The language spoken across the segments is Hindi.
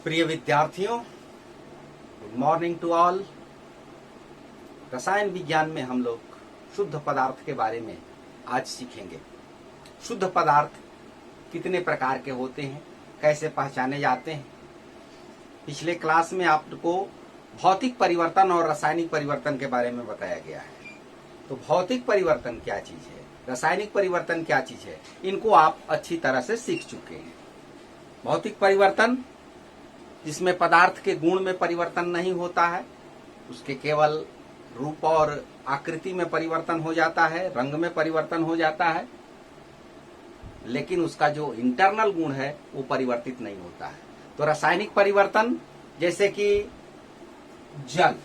प्रिय विद्यार्थियों, गुड मॉर्निंग टू ऑल। रसायन विज्ञान में हम लोग शुद्ध पदार्थ के बारे में आज सीखेंगे। शुद्ध पदार्थ कितने प्रकार के होते हैं, कैसे पहचाने जाते हैं। पिछले क्लास में आपको भौतिक परिवर्तन और रासायनिक परिवर्तन के बारे में बताया गया है। तो भौतिक परिवर्तन क्या चीज है, रासायनिक परिवर्तन क्या चीज है, इनको आप अच्छी तरह से सीख चुके हैं। भौतिक परिवर्तन जिसमें पदार्थ के गुण में परिवर्तन नहीं होता है, उसके केवल रूप और आकृति में परिवर्तन हो जाता है, रंग में परिवर्तन हो जाता है, लेकिन उसका जो इंटरनल गुण है वो परिवर्तित नहीं होता है। तो रासायनिक परिवर्तन जैसे कि जल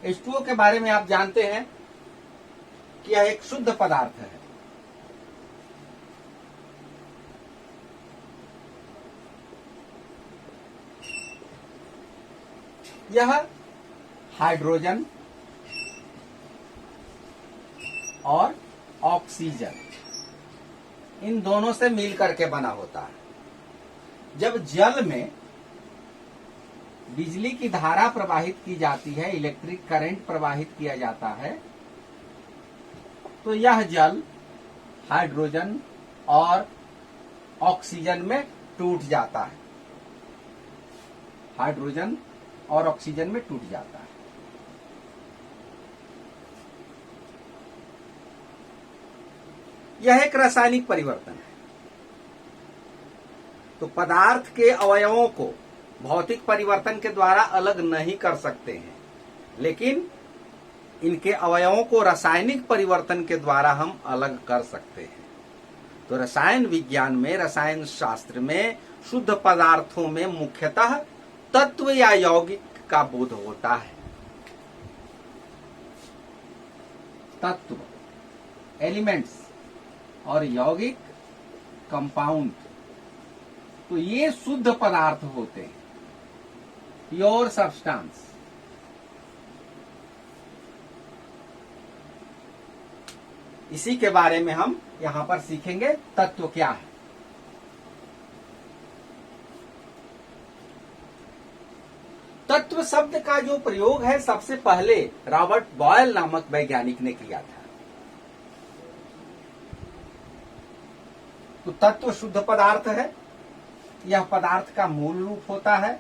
H2O के बारे में आप जानते हैं कि यह एक शुद्ध पदार्थ है। यह हाइड्रोजन और ऑक्सीजन इन दोनों से मिलकर के बना होता है। जब जल में बिजली की धारा प्रवाहित की जाती है, इलेक्ट्रिक करंट प्रवाहित किया जाता है, तो यह जल हाइड्रोजन और ऑक्सीजन में टूट जाता है। हाइड्रोजन और ऑक्सीजन में टूट जाता है। यह एक रासायनिक परिवर्तन है। तो पदार्थ के अवयवों को भौतिक परिवर्तन के द्वारा अलग नहीं कर सकते हैं, लेकिन इनके अवयवों को रासायनिक परिवर्तन के द्वारा हम अलग कर सकते हैं। तो रसायन विज्ञान में, रसायन शास्त्र में शुद्ध पदार्थों में मुख्यतः तत्व या यौगिक का बोध होता है। तत्व एलिमेंट्स और यौगिक कंपाउंड, तो ये शुद्ध पदार्थ होते हैं, प्योर सब्सटेंस। इसी के बारे में हम यहां पर सीखेंगे। तत्व क्या है? तत्व शब्द का जो प्रयोग है सबसे पहले रॉबर्ट बॉयल नामक वैज्ञानिक ने किया था। तो तत्व शुद्ध पदार्थ है। यह पदार्थ का मूल रूप होता है।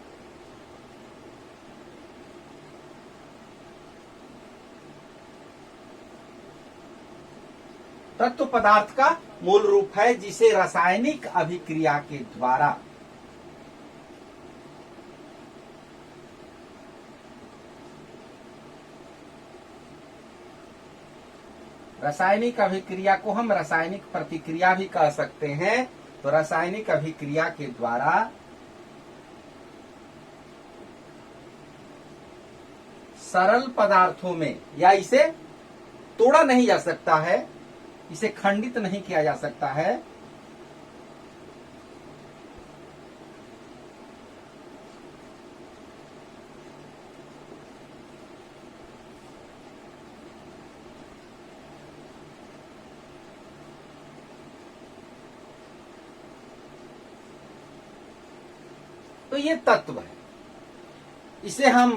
तत्व पदार्थ का मूल रूप है जिसे रासायनिक अभिक्रिया के द्वारा रासायनिक अभिक्रिया को हम रासायनिक प्रतिक्रिया भी कह सकते हैं। तो रासायनिक अभिक्रिया के द्वारा सरल पदार्थों में, या इसे तोड़ा नहीं जा सकता है, इसे खंडित नहीं किया जा सकता है, तो ये तत्व है। इसे हम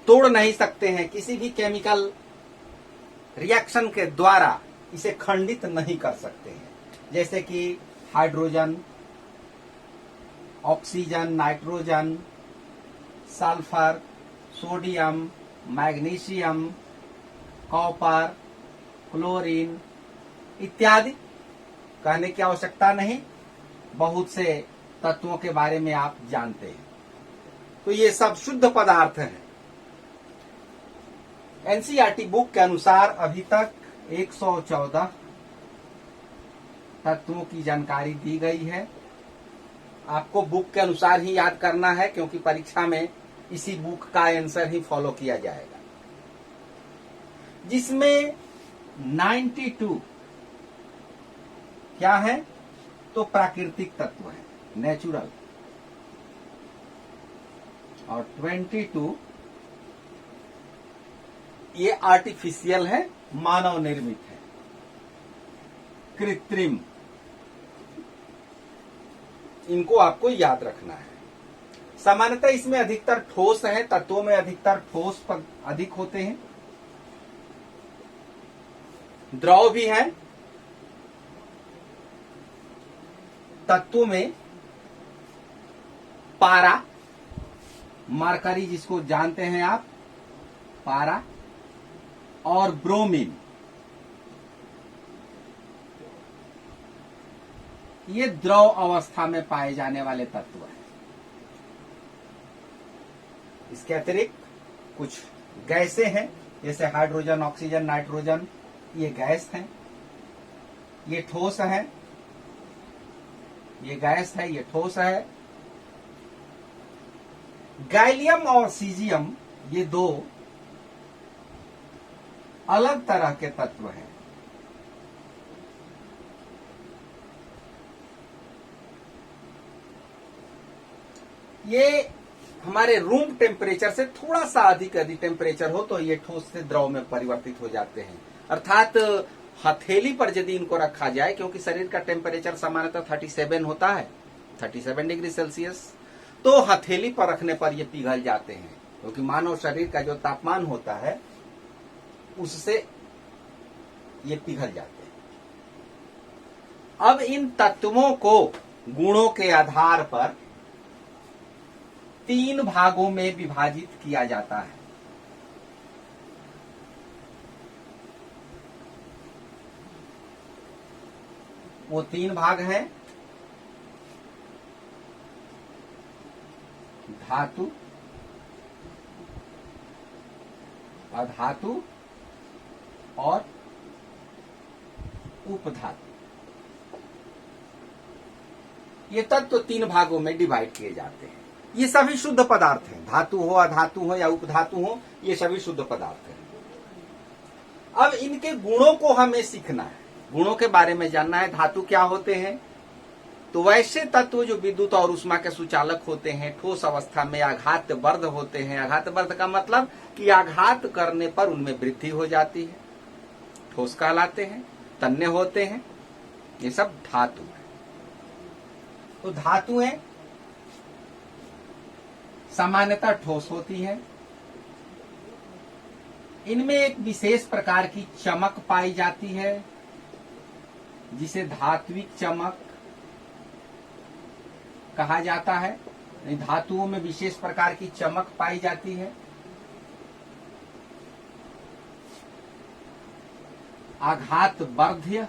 तोड़ नहीं सकते हैं, किसी भी केमिकल रिएक्शन के द्वारा इसे खंडित नहीं कर सकते हैं। जैसे कि hydrogen, oxygen, nitrogen, sulphur, sodium, magnesium, copper, chlorine इत्यादि। कहने की आवश्यकता नहीं, बहुत से तत्वों के बारे में आप जानते हैं। तो ये सब शुद्ध पदार्थ हैं। एनसीईआरटी बुक के अनुसार अभी तक 114 तत्वों की जानकारी दी गई है। आपको बुक के अनुसार ही याद करना है, क्योंकि परीक्षा में इसी बुक का आंसर ही फॉलो किया जाएगा, जिसमें 92 क्या है? तो प्राकृतिक तत्व है, नेचुरल, और 22 ये आर्टिफिशियल है, मानव निर्मित है, कृत्रिम। इनको आपको याद रखना है। सामान्यतः इसमें अधिकतर ठोस है, तत्वों में अधिकतर ठोस अधिक होते हैं, द्रव भी है, तत्वों में पारा, मरकरी जिसको जानते हैं आप, पारा, और ब्रोमीन, ये द्रव अवस्था में पाए जाने वाले तत्व हैं। इसके अतिरिक्त कुछ गैसें हैं, जैसे हाइड्रोजन, ऑक्सीजन, नाइट्रोजन, ये गैस हैं, ये ठोस है, ये गैस है, ये ठोस है। गैलियम और सीजियम ये दो अलग तरह के तत्व हैं। ये हमारे रूम टेम्परेचर से थोड़ा सा अधिक यदि टेम्परेचर हो तो ये ठोस से द्रव में परिवर्तित हो जाते हैं। अर्थात हथेली पर यदि इनको रखा जाए, क्योंकि शरीर का टेम्परेचर सामान्यतः 37 होता है, 37 डिग्री सेल्सियस, तो हथेली पर रखने पर ये पिघल जाते हैं, क्योंकि मानव शरीर का जो तापमान होता है उससे ये पिघल जाते हैं। अब इन तत्वों को गुणों के आधार पर 3 भागों में विभाजित किया जाता है। वो 3 भाग हैं, धातु, अधातु और उपधातु। ये तत्व 3 भागों में डिवाइड किए जाते हैं। ये सभी शुद्ध पदार्थ हैं, धातु हो, अधातु हो या उपधातु हो, ये सभी शुद्ध पदार्थ हैं। अब इनके गुणों को हमें सीखना है, गुणों के बारे में जानना है। धातु क्या होते हैं? तो वैसे तत्व जो विद्युत और ऊष्मा के सुचालक होते हैं, ठोस अवस्था में आघात वर्ध होते हैं। आघात वर्ध का मतलब कि आघात करने पर उनमें वृद्धि हो जाती है, ठोस कहलाते हैं, तन्य होते हैं। ये सब धातु है। तो धातुएं सामान्यतः ठोस होती है। इनमें एक विशेष प्रकार की चमक पाई जाती है, जिसे धात्विक चमक कहा जाता है। धातुओं में विशेष प्रकार की चमक पाई जाती है। आघात वर्ध्य,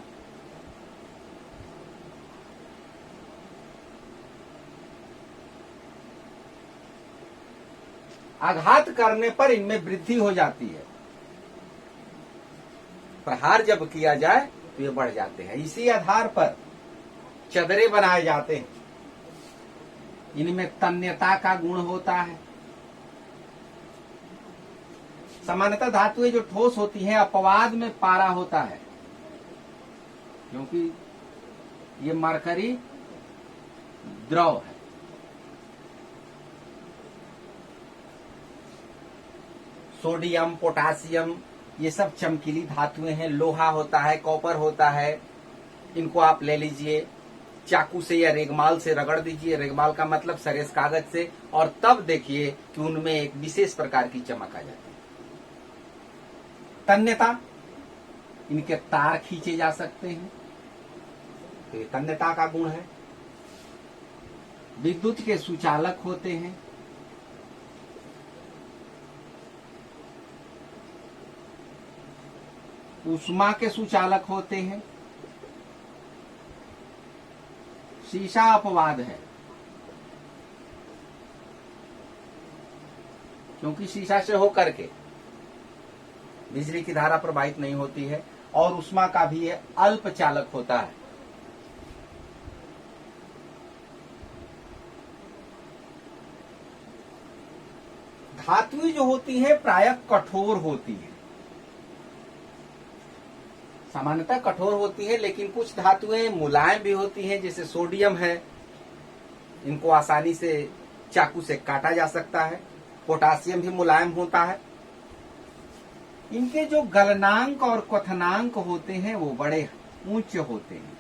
आघात करने पर इनमें वृद्धि हो जाती है। प्रहार जब किया जाए तो ये बढ़ जाते हैं। इसी आधार पर चदरे बनाए जाते हैं। इनमें तन्यता का गुण होता है। सामान्यतः धातुएं जो ठोस होती हैं, अपवाद में पारा होता है, क्योंकि ये मरकरी द्रव है। सोडियम, पोटासियम, ये सब चमकीली धातुएं हैं। लोहा होता है, कॉपर होता है। इनको आप ले लीजिए, चाकू से या रेगमाल से रगड़ दीजिए। रेगमाल का मतलब सरेस कागज से, और तब देखिए कि उनमें एक विशेष प्रकार की चमक आ जाती है। तन्यता, इनके तार खींचे जा सकते हैं, तो ये तन्यता का गुण है। विद्युत के सुचालक होते हैं। ऊष्मा के सुचालक होते हैं। शीशा अपवाद है, क्योंकि शीशा से होकर के बिजली की धारा प्रवाहित नहीं होती है, और ऊष्मा का भी ये अल्प चालक होता है। धातुएं जो होती है प्रायः कठोर होती है। सामान्यतः कठोर होती है, लेकिन कुछ धातुएं मुलायम भी होती हैं, जैसे सोडियम है। इनको आसानी से चाकू से काटा जा सकता है। पोटासियम भी मुलायम होता है। इनके जो गलनांक और क्वथनांक होते हैं वो बड़े ऊंचे होते हैं।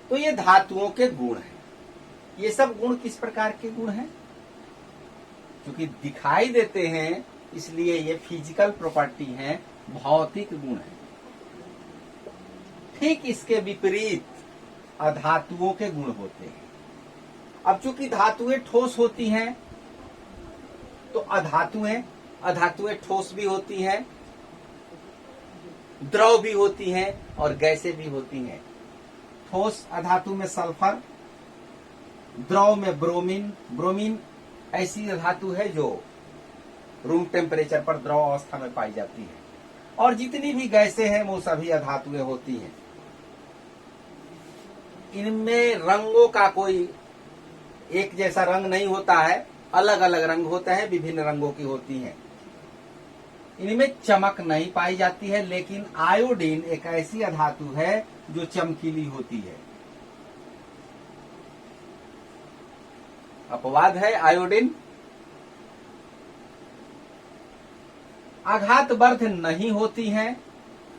तो ये धातुओं के गुण हैं। ये सब गुण किस प्रकार के गुण हैं? क्योंकि दिखाई देते हैं इसलिए ये फिजिकल प्रॉपर्टी है, भौतिक गुण है। ठीक इसके विपरीत अधातुओं के गुण होते हैं। अब चूंकि धातुएं ठोस होती हैं तो अधातुएं ठोस भी होती हैं, द्रव भी होती हैं और गैसें भी होती हैं। ठोस अधातु में सल्फर, द्रव में ब्रोमीन ऐसी धातु है जो रूम टेम्परेचर पर द्रव अवस्था में पाई जाती है। और जितनी भी गैसें हैं वो सभी अधातुएं होती हैं। इनमें रंगों का कोई एक जैसा रंग नहीं होता है, अलग अलग रंग होते हैं, विभिन्न रंगों की होती हैं। इनमें चमक नहीं पाई जाती है, लेकिन आयोडीन एक ऐसी अधातु है जो चमकीली होती है। अपवाद है आयोडीन। आघातवर्ध नहीं होती हैं,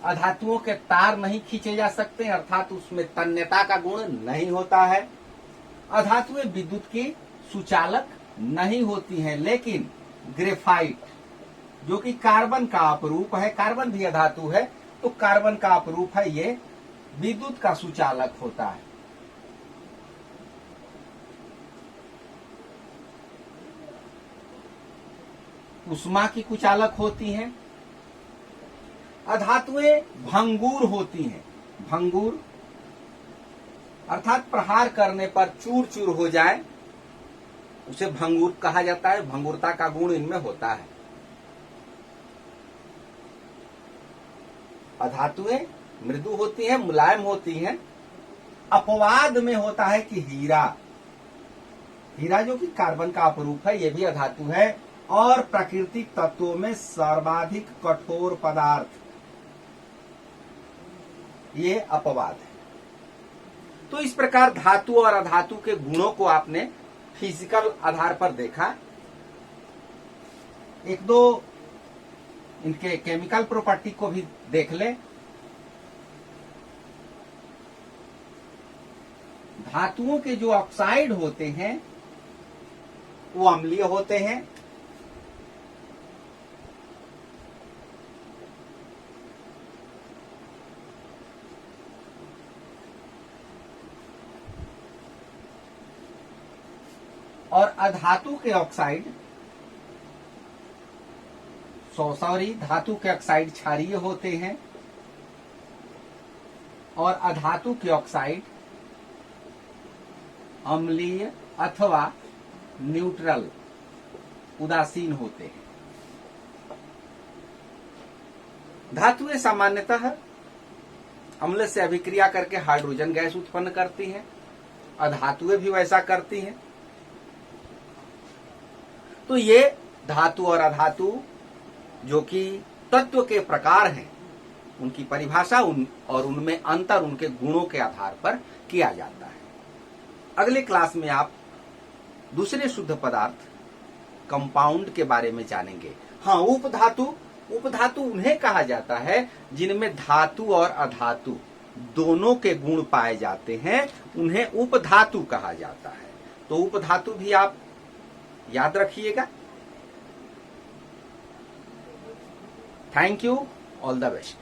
अधातुओं के तार नहीं खींचे जा सकते, अर्थात उसमें तन्यता का गुण नहीं होता है। अधातुएं विद्युत की सुचालक नहीं होती हैं, लेकिन ग्रेफाइट जो कि कार्बन का अपरूप है, कार्बन भी अधातु है तो कार्बन का अपरूप है, ये विद्युत का सुचालक होता है। उष्मा की कुचालक होती हैं। अधातुएं भंगुर होती हैं। भंगुर अर्थात प्रहार करने पर चूर चूर हो जाए उसे भंगुर कहा जाता है। भंगुरता का गुण इनमें होता है। अधातुएं मृदु होती हैं, मुलायम होती हैं। अपवाद में होता है कि हीरा जो कि कार्बन का अपरूप है, यह भी अधातु है। और प्राकृतिक तत्वों में सर्वाधिक कठोर पदार्थ, ये अपवाद है। तो इस प्रकार धातु और अधातु के गुणों को आपने फिजिकल आधार पर देखा। एक दो इनके केमिकल प्रॉपर्टी को भी देख ले। धातुओं के जो ऑक्साइड होते हैं वो अम्लीय होते हैं। और अधातु के ऑक्साइड धातु के ऑक्साइड क्षारीय होते हैं और अधातु के ऑक्साइड अम्लीय अथवा न्यूट्रल उदासीन होते हैं। धातुएं सामान्यतः अम्ल से अभिक्रिया करके हाइड्रोजन गैस उत्पन्न करती हैं। अधातुएं भी वैसा करती हैं। तो ये धातु और अधातु जो कि तत्व के प्रकार हैं, उनकी परिभाषा और उनमें अंतर उनके गुणों के आधार पर किया जाता है। अगले क्लास में आप दूसरे शुद्ध पदार्थ कंपाउंड के बारे में जानेंगे। हाँ, उपधातु उन्हें कहा जाता है जिनमें धातु और अधातु दोनों के गुण पाए जाते हैं, उन्हें उपधातु कहा जाता है। तो उपधातु भी आप याद रखिएगा। Thank you, all the best.